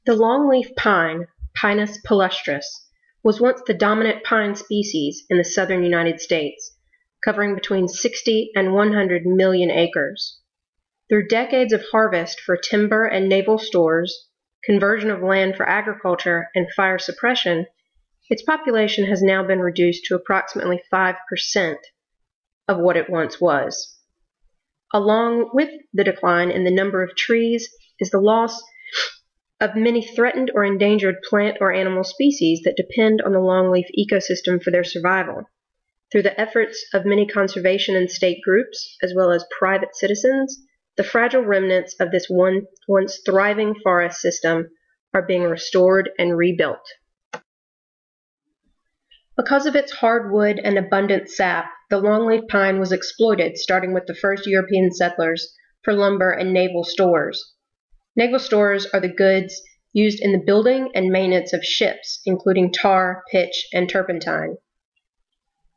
The longleaf pine, Pinus palustris, was once the dominant pine species in the southern United States, covering between 60 and 100 million acres. Through decades of harvest for timber and naval stores, conversion of land for agriculture, and fire suppression, its population has now been reduced to approximately 5% of what it once was. Along with the decline in the number of trees is the loss of many threatened or endangered plant or animal species that depend on the longleaf ecosystem for their survival. Through the efforts of many conservation and state groups, as well as private citizens, the fragile remnants of this once thriving forest system are being restored and rebuilt. Because of its hardwood and abundant sap, the longleaf pine was exploited, starting with the first European settlers, for lumber and naval stores. Naval stores are the goods used in the building and maintenance of ships, including tar, pitch, and turpentine.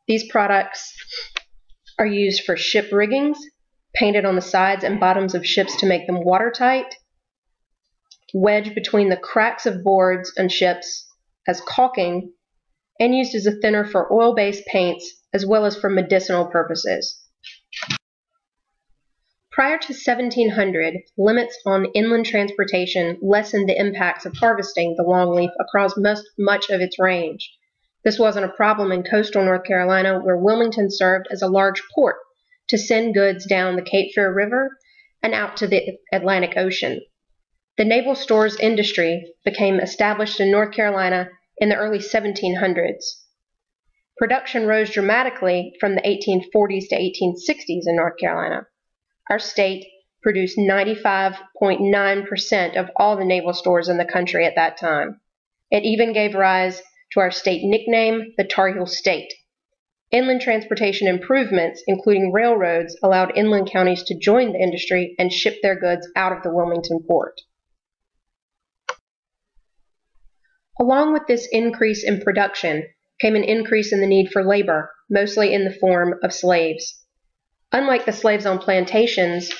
These products are used for ship riggings, painted on the sides and bottoms of ships to make them watertight, wedged between the cracks of boards and ships as caulking, and used as a thinner for oil-based paints as well as for medicinal purposes. Prior to 1700, limits on inland transportation lessened the impacts of harvesting the longleaf across much of its range. This wasn't a problem in coastal North Carolina, where Wilmington served as a large port to send goods down the Cape Fear River and out to the Atlantic Ocean. The naval stores industry became established in North Carolina in the early 1700s. Production rose dramatically from the 1840s to 1860s in North Carolina. Our state produced 95.9% of all the naval stores in the country at that time. It even gave rise to our state nickname, the Tar Heel State. Inland transportation improvements, including railroads, allowed inland counties to join the industry and ship their goods out of the Wilmington port. Along with this increase in production came an increase in the need for labor, mostly in the form of slaves. Unlike the slaves on plantations,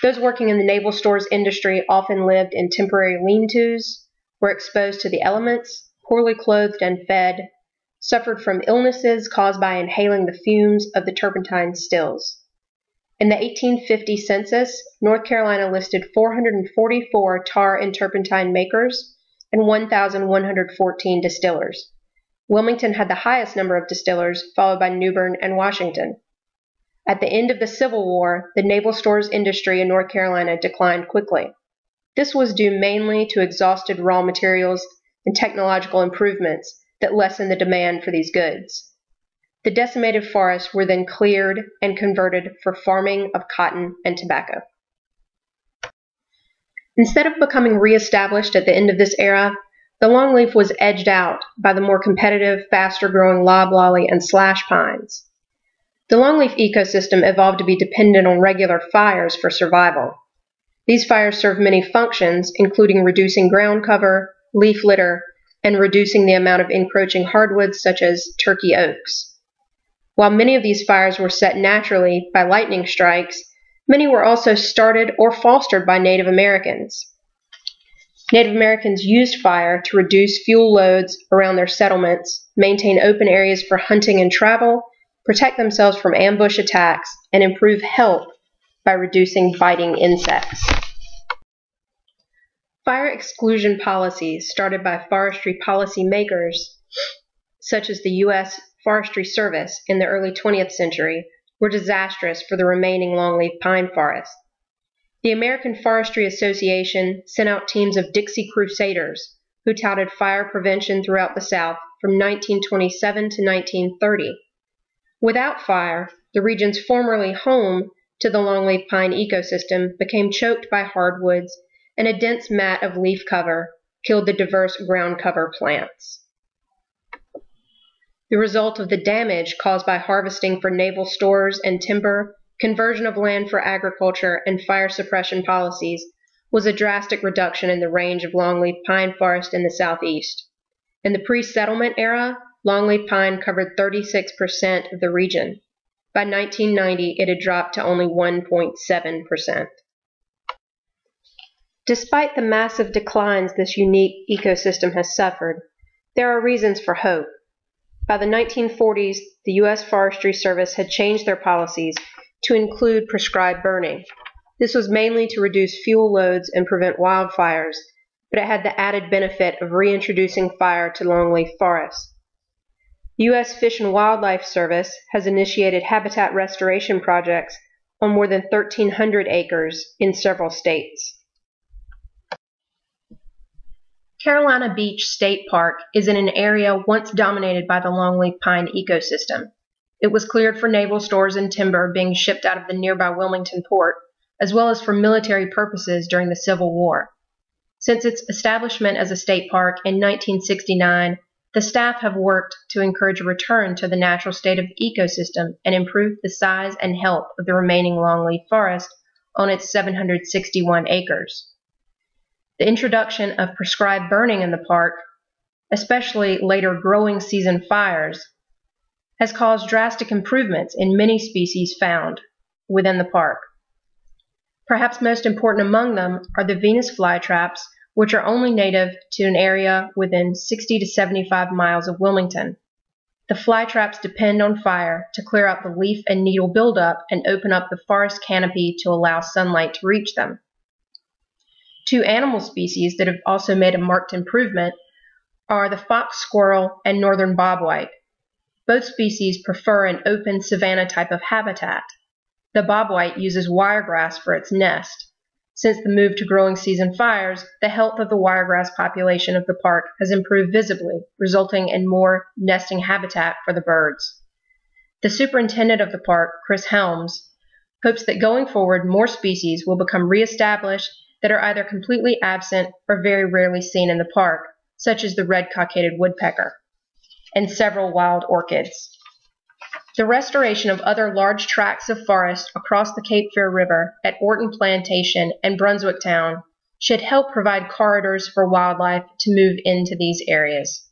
those working in the naval stores industry often lived in temporary lean-tos, were exposed to the elements, poorly clothed and fed, suffered from illnesses caused by inhaling the fumes of the turpentine stills. In the 1850 census, North Carolina listed 444 tar and turpentine makers and 1,114 distillers. Wilmington had the highest number of distillers, followed by New Bern and Washington. At the end of the Civil War, the naval stores industry in North Carolina declined quickly. This was due mainly to exhausted raw materials and technological improvements that lessened the demand for these goods. The decimated forests were then cleared and converted for farming of cotton and tobacco. Instead of becoming reestablished at the end of this era, the longleaf was edged out by the more competitive, faster-growing loblolly and slash pines. The longleaf ecosystem evolved to be dependent on regular fires for survival. These fires serve many functions, including reducing ground cover, leaf litter, and reducing the amount of encroaching hardwoods such as turkey oaks. While many of these fires were set naturally by lightning strikes, many were also started or fostered by Native Americans. Native Americans used fire to reduce fuel loads around their settlements, maintain open areas for hunting and travel, protect themselves from ambush attacks, and improve health by reducing biting insects. Fire exclusion policies started by forestry policy makers, such as the U.S. Forestry Service in the early 20th century, were disastrous for the remaining longleaf pine forests. The American Forestry Association sent out teams of Dixie Crusaders who touted fire prevention throughout the South from 1927 to 1930. Without fire, the regions formerly home to the longleaf pine ecosystem became choked by hardwoods, and a dense mat of leaf cover killed the diverse ground cover plants. The result of the damage caused by harvesting for naval stores and timber, conversion of land for agriculture, and fire suppression policies was a drastic reduction in the range of longleaf pine forest in the southeast. In the pre-settlement era, longleaf pine covered 36% of the region. By 1990, it had dropped to only 1.7%. Despite the massive declines this unique ecosystem has suffered, there are reasons for hope. By the 1940s, the U.S. Forestry Service had changed their policies to include prescribed burning. This was mainly to reduce fuel loads and prevent wildfires, but it had the added benefit of reintroducing fire to longleaf forests. U.S. Fish and Wildlife Service has initiated habitat restoration projects on more than 1,300 acres in several states. Carolina Beach State Park is in an area once dominated by the longleaf pine ecosystem. It was cleared for naval stores and timber being shipped out of the nearby Wilmington port, as well as for military purposes during the Civil War. Since its establishment as a state park in 1969, the staff have worked to encourage a return to the natural state of the ecosystem and improve the size and health of the remaining longleaf forest on its 761 acres. The introduction of prescribed burning in the park, especially later growing season fires, has caused drastic improvements in many species found within the park. Perhaps most important among them are the Venus flytraps, which are only native to an area within 60 to 75 miles of Wilmington. The flytraps depend on fire to clear out the leaf and needle buildup and open up the forest canopy to allow sunlight to reach them. Two animal species that have also made a marked improvement are the fox squirrel and northern bobwhite. Both species prefer an open savanna type of habitat. The bobwhite uses wiregrass for its nest. Since the move to growing season fires, the health of the wiregrass population of the park has improved visibly, resulting in more nesting habitat for the birds. The superintendent of the park, Chris Helms, hopes that going forward more species will become reestablished that are either completely absent or very rarely seen in the park, such as the red-cockaded woodpecker, and several wild orchids. The restoration of other large tracts of forest across the Cape Fear River at Orton Plantation and Brunswick Town should help provide corridors for wildlife to move into these areas.